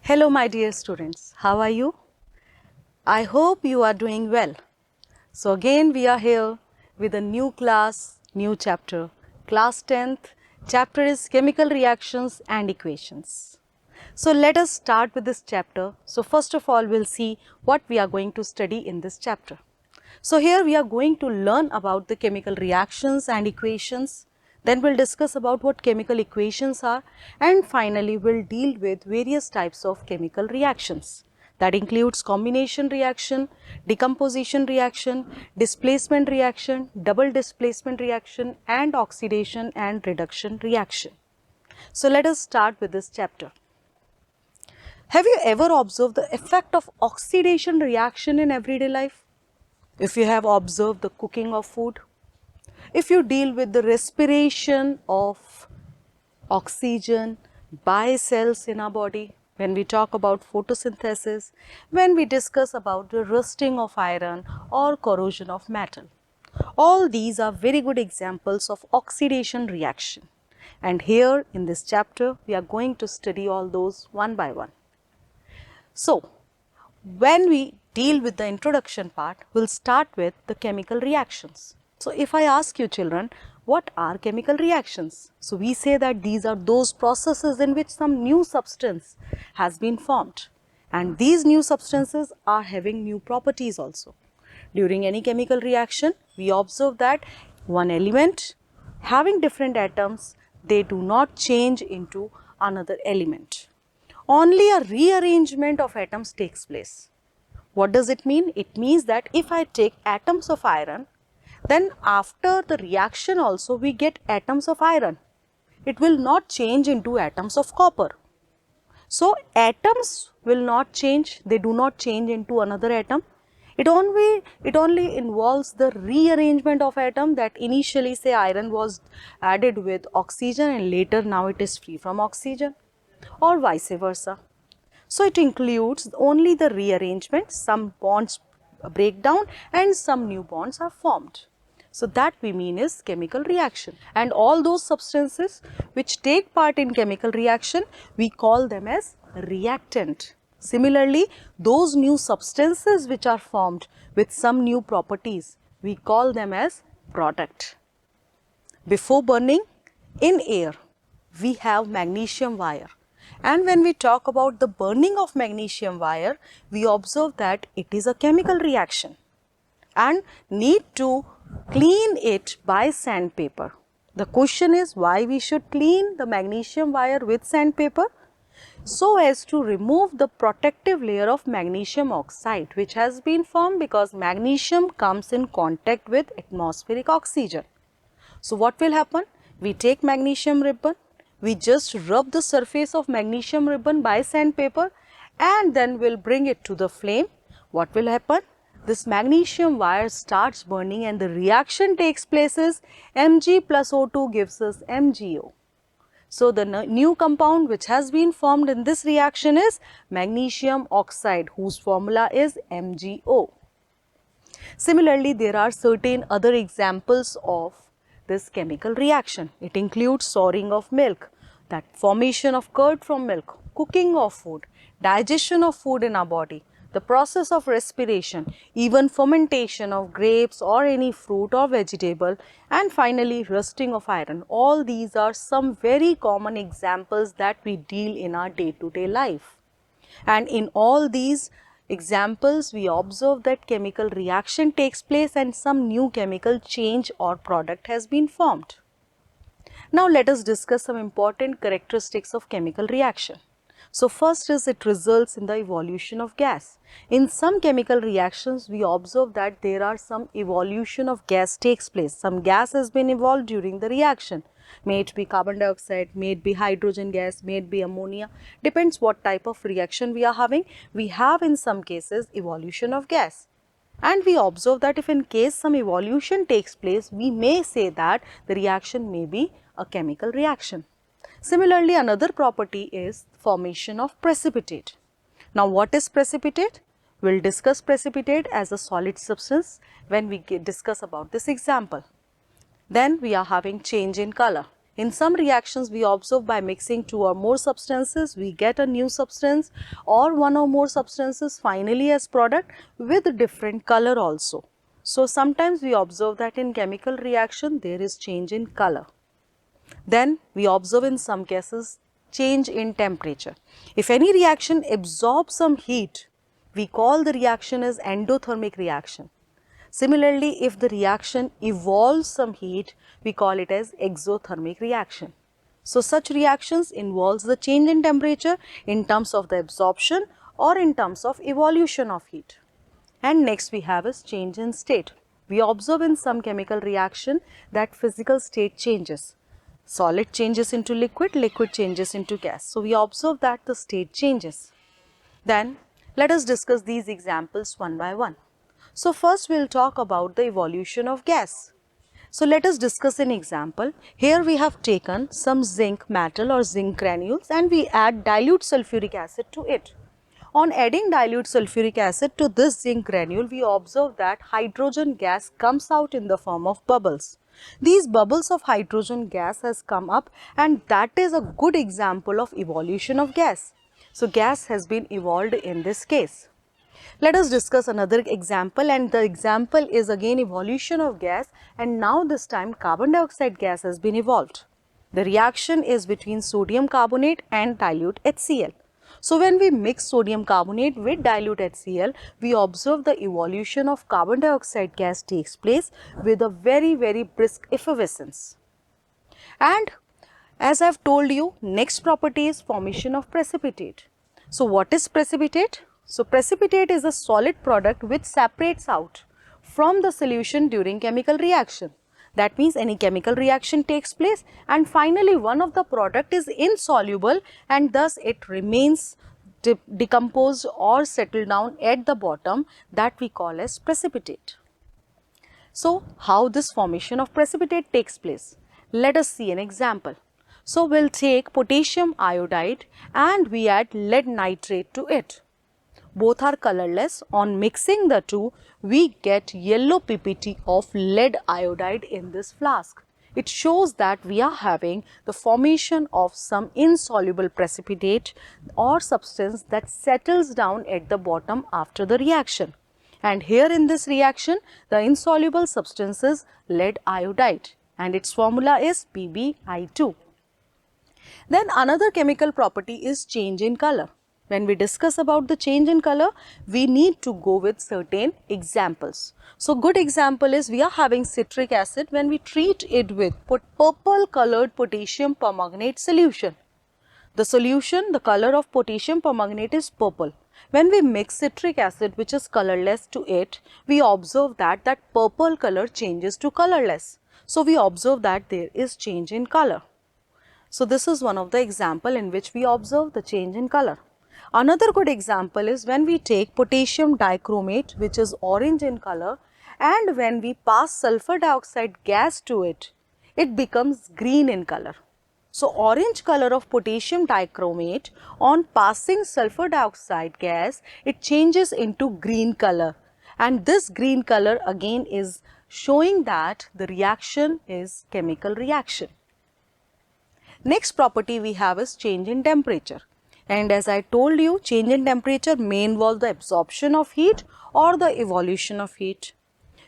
Hello my dear students, how are you? I hope you are doing well. So again we are here with a new class, new chapter. Class 10th, chapter is chemical reactions and equations. So let us start with this chapter. So first of all we'll see what we are going to study in this chapter. So here we are going to learn about the chemical reactions and equations. Then we'll discuss about what chemical equations are, and finally we'll deal with various types of chemical reactions. That includes combination reaction, decomposition reaction, displacement reaction, double displacement reaction, and oxidation and reduction reaction. So let us start with this chapter. Have you ever observed the effect of oxidation reaction in everyday life? If you have observed the cooking of food, if you deal with the respiration of oxygen by cells in our body, when we talk about photosynthesis, when we discuss about the rusting of iron or corrosion of metal, all these are very good examples of oxidation reaction. And here in this chapter, we are going to study all those one by one. So, when we deal with the introduction part, we'll start with the chemical reactions. So, if I ask you children, what are chemical reactions? So, we say that these are those processes in which some new substance has been formed, and these new substances are having new properties also. During any chemical reaction, we observe that one element having different atoms, they do not change into another element. Only a rearrangement of atoms takes place. What does it mean? It means that if I take atoms of iron, then after the reaction also we get atoms of iron. It will not change into atoms of copper. So, atoms will not change, they do not change into another atom. It only involves the rearrangement of atom, that initially say iron was added with oxygen and later now it is free from oxygen, or vice versa. So, it includes only the rearrangement, some bonds break down and some new bonds are formed. So, that we mean is chemical reaction, and all those substances which take part in chemical reaction, we call them as reactant. Similarly, those new substances which are formed with some new properties, we call them as product. Before burning, in air, we have magnesium wire. And when we talk about the burning of magnesium wire, we observe that it is a chemical reaction and need to clean it by sandpaper. The question is why we should clean the magnesium wire with sandpaper? So as to remove the protective layer of magnesium oxide which has been formed because magnesium comes in contact with atmospheric oxygen. So what will happen? We take magnesium ribbon, we just rub the surface of magnesium ribbon by sandpaper and then we'll bring it to the flame. What will happen? This magnesium wire starts burning and the reaction takes place is Mg plus O2 gives us MgO. So, the new compound which has been formed in this reaction is magnesium oxide, whose formula is MgO. Similarly, there are certain other examples of this chemical reaction. It includes souring of milk, that formation of curd from milk, cooking of food, digestion of food in our body, the process of respiration, even fermentation of grapes or any fruit or vegetable, and finally rusting of iron. All these are some very common examples that we deal in our day-to-day life. And in all these examples, we observe that chemical reaction takes place and some new chemical change or product has been formed. Now let us discuss some important characteristics of chemical reaction. So first is it results in the evolution of gas. In some chemical reactions, we observe that there are some evolution of gas takes place. Some gas has been evolved during the reaction. May it be carbon dioxide, may it be hydrogen gas, may it be ammonia, depends what type of reaction we are having. We have in some cases evolution of gas. And we observe that if in case some evolution takes place, we may say that the reaction may be a chemical reaction. Similarly, another property is formation of precipitate. Now, what is precipitate? We will discuss precipitate as a solid substance when we discuss about this example. Then we are having change in color. In some reactions, we observe by mixing two or more substances, we get a new substance, or one or more substances finally as product with different color also. So, sometimes we observe that in chemical reaction, there is change in color. Then we observe in some cases change in temperature. If any reaction absorbs some heat, we call the reaction as endothermic reaction. Similarly, if the reaction evolves some heat, we call it as exothermic reaction. So, such reactions involves the change in temperature in terms of the absorption or in terms of evolution of heat. And next we have is change in state. We observe in some chemical reaction that physical state changes. Solid changes into liquid, liquid changes into gas. So, we observe that the state changes. Then, let us discuss these examples one by one. So, first we will talk about the evolution of gas. So, let us discuss an example. Here we have taken some zinc metal or zinc granules and we add dilute sulfuric acid to it. On adding dilute sulfuric acid to this zinc granule, we observe that hydrogen gas comes out in the form of bubbles. These bubbles of hydrogen gas has come up and that is a good example of evolution of gas. So, gas has been evolved in this case. Let us discuss another example, and the example is again evolution of gas, and now this time carbon dioxide gas has been evolved. The reaction is between sodium carbonate and dilute HCl. So, when we mix sodium carbonate with dilute HCl, we observe the evolution of carbon dioxide gas takes place with a very brisk effervescence. And as I have told you, next property is formation of precipitate. So, what is precipitate? So, precipitate is a solid product which separates out from the solution during chemical reaction. That means any chemical reaction takes place and finally one of the product is insoluble and thus it remains decomposed or settled down at the bottom, that we call as precipitate. So, how this formation of precipitate takes place? Let us see an example. So, we will take potassium iodide and we add lead nitrate to it. Both are colorless. On mixing the two, we get yellow PPT of lead iodide in this flask. It shows that we are having the formation of some insoluble precipitate or substance that settles down at the bottom after the reaction. And here in this reaction, the insoluble substance is lead iodide and its formula is PbI2. Then another chemical property is change in color. When we discuss about the change in color, we need to go with certain examples. So, good example is we are having citric acid. When we treat it with purple colored potassium permanganate solution, the solution, the color of potassium permanganate is purple. When we mix citric acid which is colorless to it, we observe that purple color changes to colorless. So, we observe that there is change in color. So, this is one of the example in which we observe the change in color. Another good example is when we take potassium dichromate which is orange in color and when we pass sulfur dioxide gas to it, it becomes green in color. So, orange color of potassium dichromate on passing sulfur dioxide gas, it changes into green color and this green color again is showing that the reaction is chemical reaction. Next property we have is change in temperature. And as I told you, change in temperature may involve the absorption of heat or the evolution of heat.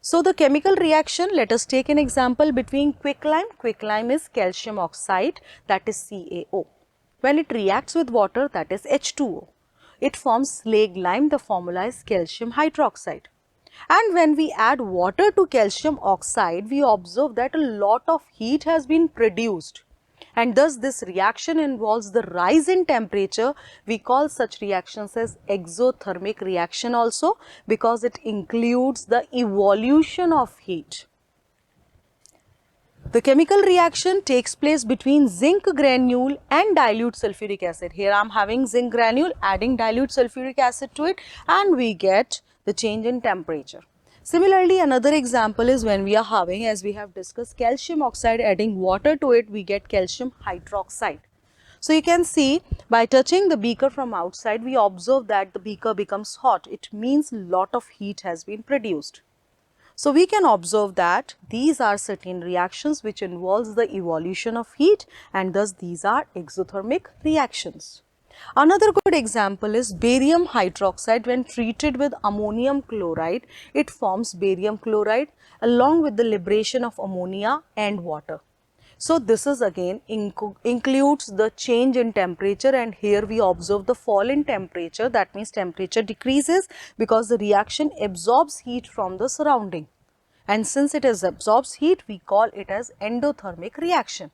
So, the chemical reaction, let us take an example between quicklime. Quicklime is calcium oxide, that is CaO. When it reacts with water, that is H2O. It forms slag lime, the formula is calcium hydroxide. And when we add water to calcium oxide, we observe that a lot of heat has been produced. And thus this reaction involves the rise in temperature. We call such reactions as exothermic reaction also because it includes the evolution of heat. The chemical reaction takes place between zinc granule and dilute sulfuric acid. Here I am having zinc granule, adding dilute sulfuric acid to it and we get the change in temperature. Similarly, another example is when we are having, as we have discussed, calcium oxide, adding water to it, we get calcium hydroxide. So, you can see by touching the beaker from outside, we observe that the beaker becomes hot. It means lot of heat has been produced. So we can observe that these are certain reactions which involves the evolution of heat, and thus these are exothermic reactions. Another good example is barium hydroxide. When treated with ammonium chloride, it forms barium chloride along with the liberation of ammonia and water. So this is again includes the change in temperature, and here we observe the fall in temperature. That means temperature decreases because the reaction absorbs heat from the surrounding, and since it absorbs heat, we call it as endothermic reaction.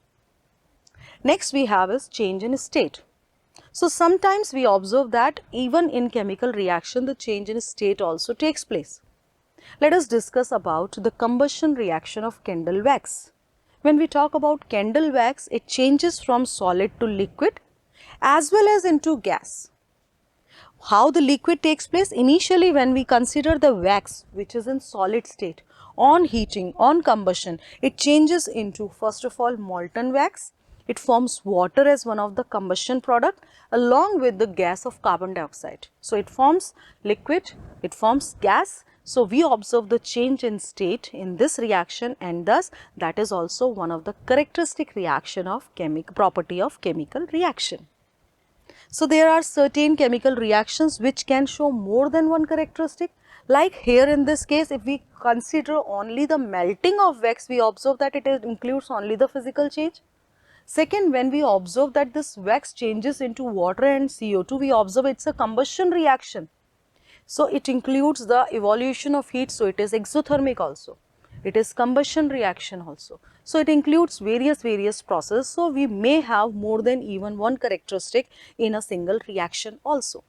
Next we have is change in state. So sometimes we observe that even in chemical reaction the change in state also takes place. Let us discuss about the combustion reaction of candle wax. When we talk about candle wax, it changes from solid to liquid as well as into gas. How the liquid takes place? Initially, when we consider the wax which is in solid state, on heating, on combustion, it changes into first of all molten wax. It forms water as one of the combustion product along with the gas of carbon dioxide. So it forms liquid, it forms gas. So we observe the change in state in this reaction, and thus that is also one of the characteristic reaction of property of chemical reaction. So there are certain chemical reactions which can show more than one characteristic. Like here in this case, if we consider only the melting of wax, we observe that it includes only the physical change. Second, when we observe that this wax changes into water and CO2, we observe it's a combustion reaction. So it includes the evolution of heat, so it is exothermic also. It is combustion reaction also. So it includes various processes. So we may have more than even one characteristic in a single reaction also.